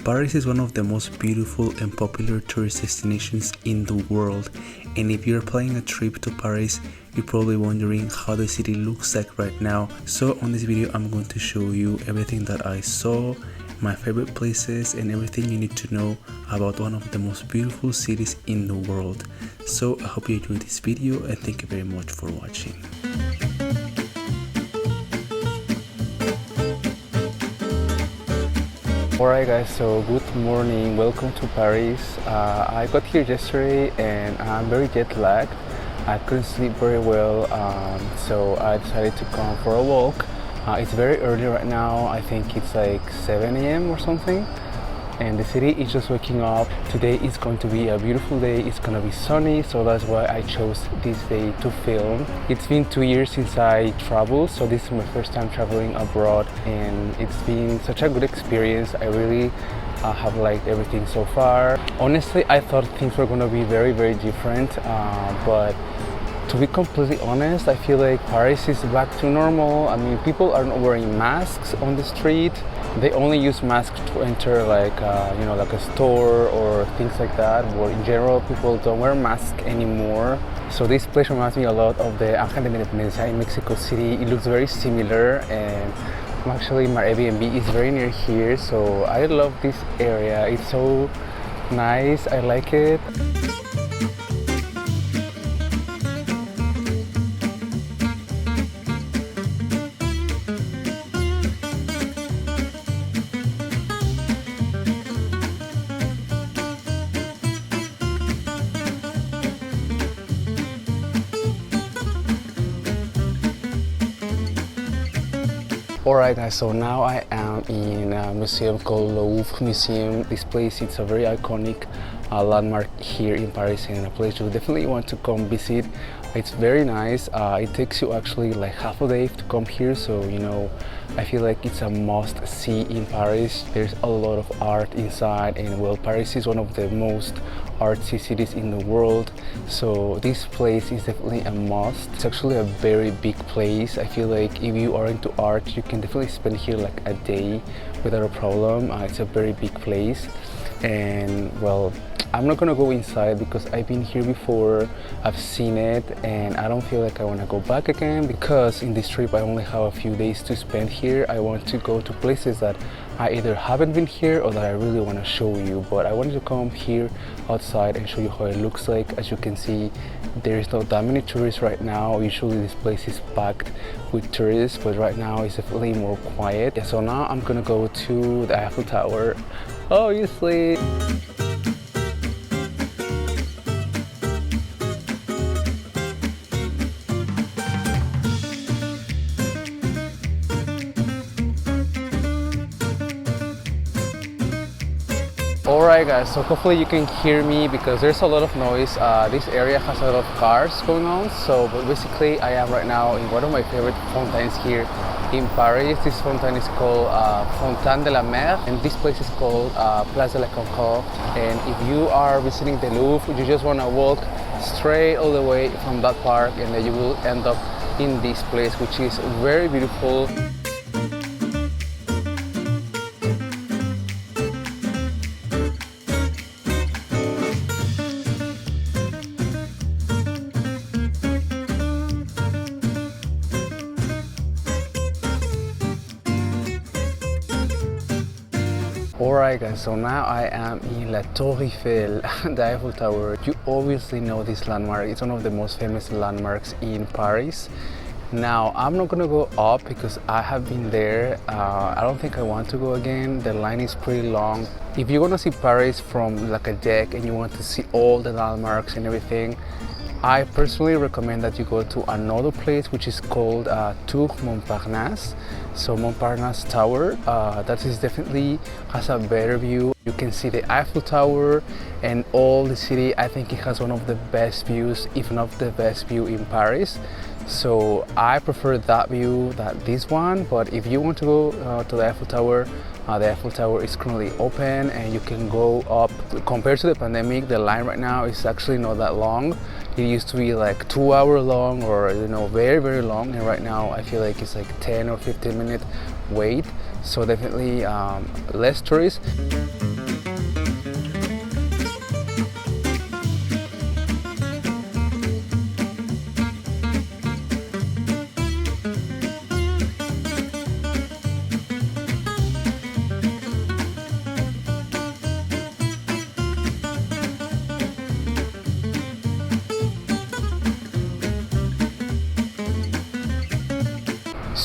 Paris is one of the most beautiful and popular tourist destinations in the world, and if you're planning a trip to Paris, you're probably wondering how the city looks like right now. So on this video I'm going to show you everything that I saw, my favorite places, and everything you need to know about one of the most beautiful cities in the world. So I hope you enjoyed this video and thank you very much for watching. Alright guys, so good morning, welcome to Paris. I got here yesterday and I'm very jet lagged. I couldn't sleep very well, so I decided to come for a walk. It's very early right now, I think it's like 7 a.m. or something, and the city is just waking up. Today is going to be a beautiful day, it's gonna be sunny, so that's why I chose this day to film. It's been 2 years since I traveled, so this is my first time traveling abroad, and it's been such a good experience. I really have liked everything so far. Honestly, I thought things were gonna be very different, but to be completely honest, I feel like Paris is back to normal. I mean, people are not wearing masks on the street. They only use masks to enter like like a store or things like that. But in general, people don't wear masks anymore. So this place reminds me a lot of the Ángel de la Independencia in Mexico City. It looks very similar, and actually my Airbnb is very near here. So I love this area. It's so nice. I like it. Alright guys, so now I am in a museum called Louvre Museum. This place is a very iconic landmark here in Paris and a place you definitely want to come visit. It's very nice. It takes you actually like half a day to come here, so I feel like it's a must see in Paris. There's a lot of art inside, and well, Paris is one of the most artsy cities in the world, so this place is definitely a must. It's actually a very big place. I feel like if you are into art, you can definitely spend here like a day without a problem. It's a very big place, and well, I'm not gonna go inside because I've been here before, I've seen it, and I don't feel like I want to go back again, because in this trip I only have a few days to spend here. I want to go to places that I either haven't been here or that I really want to show you, but I wanted to come here outside and show you how it looks like. As you can see, there is not that many tourists right now. Usually this place is packed with tourists, but right now it's definitely more quiet. Yeah, so now I'm gonna go to the Eiffel Tower, obviously. Alright guys, so hopefully you can hear me because there's a lot of noise. This area has a lot of cars going on, but basically I am right now in one of my favorite fontaines here in Paris. This fontaine is called Fontaine de la Mer, and this place is called Place de la Concorde. And if you are visiting the Louvre, you just want to walk straight all the way from that park, and then you will end up in this place, which is very beautiful. Alright guys, so now I am in La Tour Eiffel, the Eiffel Tower. You obviously know this landmark. It's one of the most famous landmarks in Paris. Now, I'm not gonna go up because I have been there. I don't think I want to go again. The line is pretty long. If you want to see Paris from like a deck and you want to see all the landmarks and everything, I personally recommend that you go to another place which is called Tour Montparnasse. So Montparnasse Tower, that is definitely has a better view. You can see the Eiffel Tower and all the city. I think it has one of the best views, if not the best view in Paris. So I prefer that view than this one, but if you want to go to the Eiffel Tower is currently open and you can go up. Compared to the pandemic, the line right now is actually not that long. It used to be like 2 hour long, or very long, and right now I feel like it's like 10 or 15 minute wait, so definitely less tourists.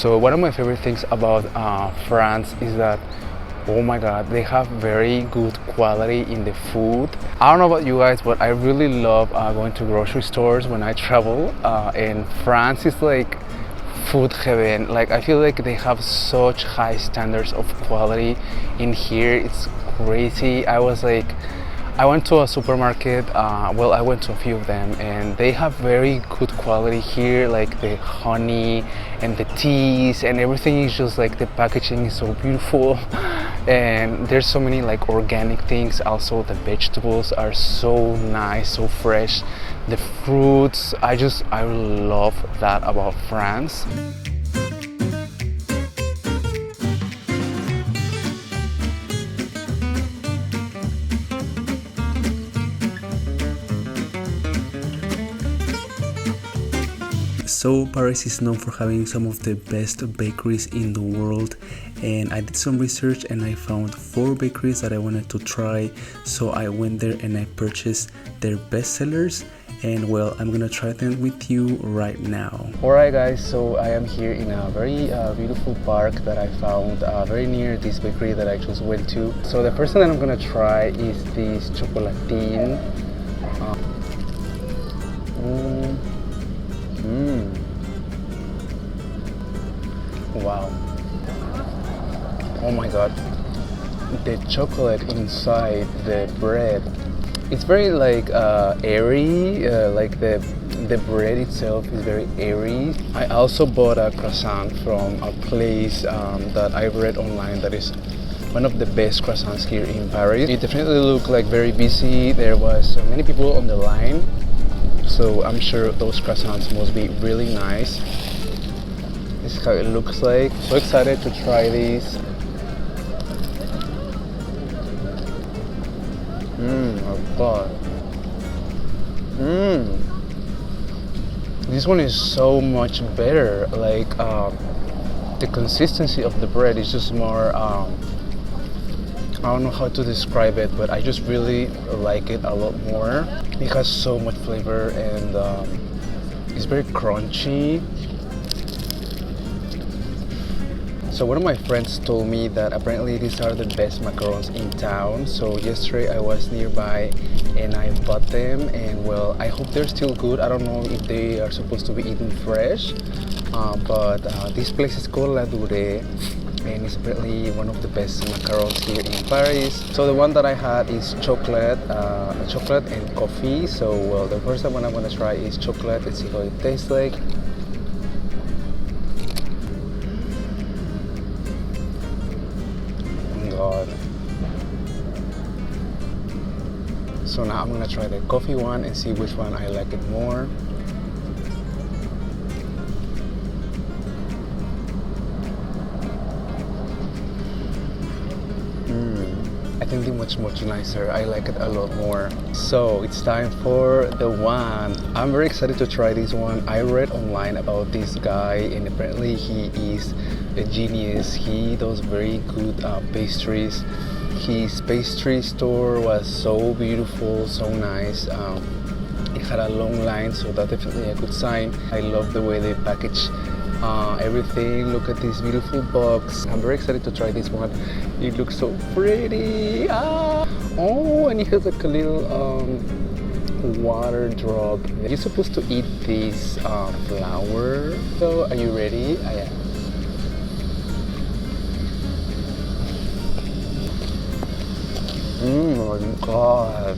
So one of my favorite things about France is that, oh my god, they have very good quality in the food. I don't know about you guys, but I really love going to grocery stores when I travel, and France is like food heaven. Like, I feel like they have such high standards of quality in here. It's crazy. I went to a supermarket, well, I went to a few of them, and they have very good quality here, like the honey and the teas and everything is just like, the packaging is so beautiful, and there's so many like organic things. Also the vegetables are so nice, so fresh. The fruits, I love that about France. So Paris is known for having some of the best bakeries in the world, and I did some research and I found 4 bakeries that I wanted to try. So I went there and I purchased their best sellers, and well, I'm gonna try them with you right now. Alright guys, so I am here in a very beautiful park that I found very near this bakery that I just went to. So the first thing that I'm gonna try is this chocolatine. Wow. Oh my god. The chocolate inside the bread, it's very like airy, like the bread itself is very airy. I also bought a croissant from a place that I read online that is one of the best croissants here in Paris. It definitely looked like very busy. There was many people on the line, so I'm sure those croissants must be really nice. This is how it looks like. So excited to try these. Oh god. This one is so much better. Like the consistency of the bread is just more I don't know how to describe it, but I just really like it a lot more. It has so much flavor, and it's very crunchy. So one of my friends told me that apparently these are the best macarons in town. So yesterday I was nearby and I bought them, and well, I hope they're still good. I don't know if they are supposed to be eaten fresh, but this place is called Ladureé, and it's apparently one of the best macarons here in Paris. So the one that I had is chocolate and coffee. So well, the first one I'm gonna try is chocolate. Let's see how it tastes like. God. So now I'm gonna try the coffee one and see which one I like it more. I think it's much nicer. I like it a lot more. So it's time for the one. I'm very excited to try this one. I read online about this guy, and apparently he is a genius. He does very good pastries. His pastry store was so beautiful, so nice. It had a long line, so that's definitely a good sign. I love the way they package everything. Look at this beautiful box. I'm very excited to try this one. It looks so pretty. Oh, and it has like a little water drop. You're supposed to eat this flour. So are you ready? I am. Oh my god.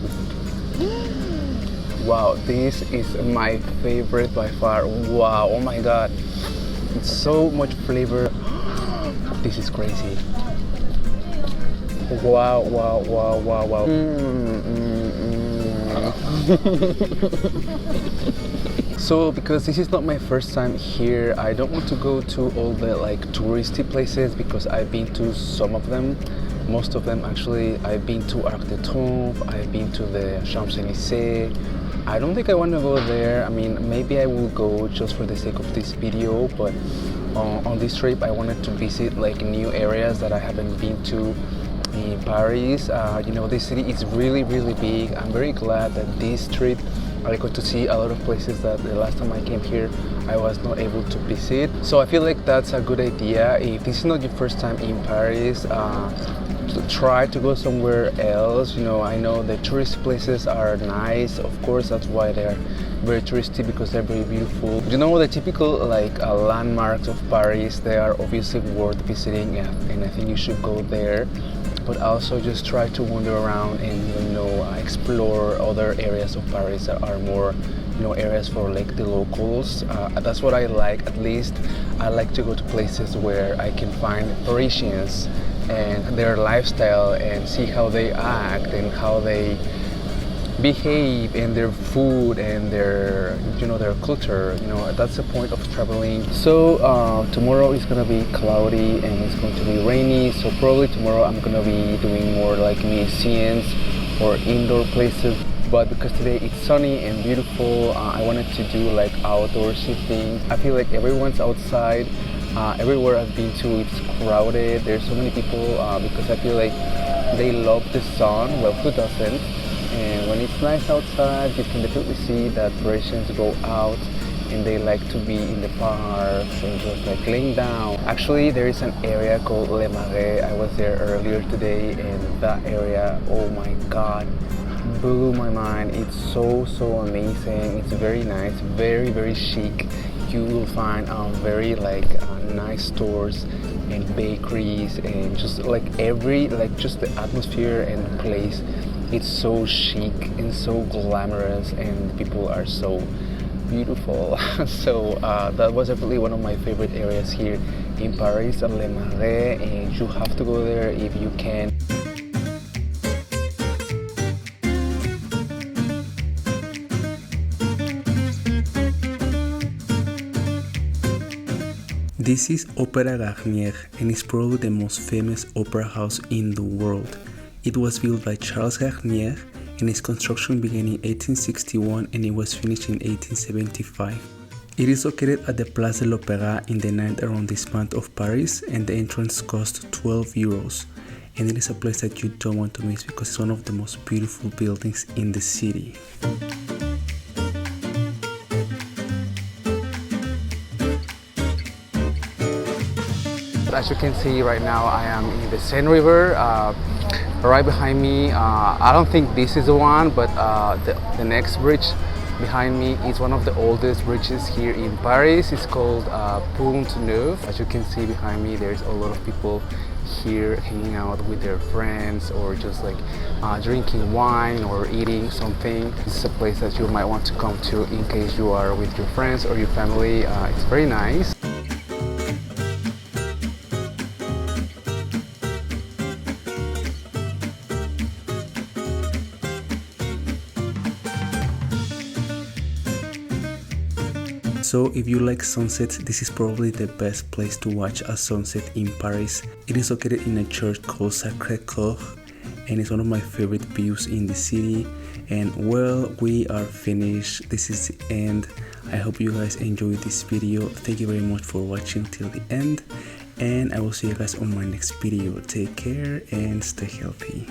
Wow, this is my favorite by far. Wow, oh my god. It's so much flavor. This is crazy. Wow, wow, wow, wow, wow. So because this is not my first time here, I don't want to go to all the like touristy places, because I've been to some of them. Most of them actually. I've been to Arc de Triomphe, I've been to the Champs-Élysées. I don't think I want to go there. I mean, maybe I will go just for the sake of this video, but on this trip I wanted to visit like new areas that I haven't been to in Paris. You know, this city is really big. I'm very glad that this trip I got to see a lot of places that the last time I came here I was not able to visit. So I feel like that's a good idea. If this is not your first time in Paris, to try to go somewhere else. You know, I know the tourist places are nice, of course, that's why they're very touristy, because they're very beautiful. You know, the typical like landmarks of Paris, they are obviously worth visiting, and I think you should go there. But also just try to wander around and, you know, explore other areas of Paris that are more, you know, areas for like the locals. That's what I like. At least I like to go to places where I can find Parisians and their lifestyle and see how they act and how they behave, and their food and their, you know, their culture. You know, that's the point of traveling. So tomorrow is gonna be cloudy and it's going to be rainy, so probably tomorrow I'm gonna be doing more like museums or indoor places. But because today it's sunny and beautiful, I wanted to do like outdoorsy things. I feel like everyone's outside. Everywhere I've been to, it's crowded. There's so many people because I feel like they love the sun. Well, who doesn't? And when it's nice outside, you can definitely see that Parisians go out and they like to be in the parks and just like laying down. Actually, there is an area called Le Marais. I was there earlier today, and that area, oh my god, blew my mind. It's so amazing. It's very nice, very chic. You will find very like nice stores and bakeries, and just like just the atmosphere and the place. It's so chic and so glamorous, and people are so beautiful. So that was definitely one of my favorite areas here in Paris, Le Marais, and you have to go there if you can. This is Ópera Garnier, and it's probably the most famous opera house in the world. It was built by Charles Garnier, and its construction began in 1861 and it was finished in 1875. It is located at the Place de l'Opéra in the 9th arrondissement of Paris, and the entrance cost 12 euros. And it is a place that you don't want to miss because it's one of the most beautiful buildings in the city. As you can see right now, I am in the Seine River. Right behind me, I don't think this is the one, but the next bridge behind me is one of the oldest bridges here in Paris. It's called Pont Neuf. As you can see behind me, there's a lot of people here hanging out with their friends, or just like drinking wine or eating something. This is a place that you might want to come to in case you are with your friends or your family. It's very nice. So if you like sunsets, this is probably the best place to watch a sunset in Paris. It is located in a church called Sacré Cœur, and it's one of my favorite views in the city. And well, we are finished. This is the end. I hope you guys enjoyed this video. Thank you very much for watching till the end, and I will see you guys on my next video. Take care and stay healthy.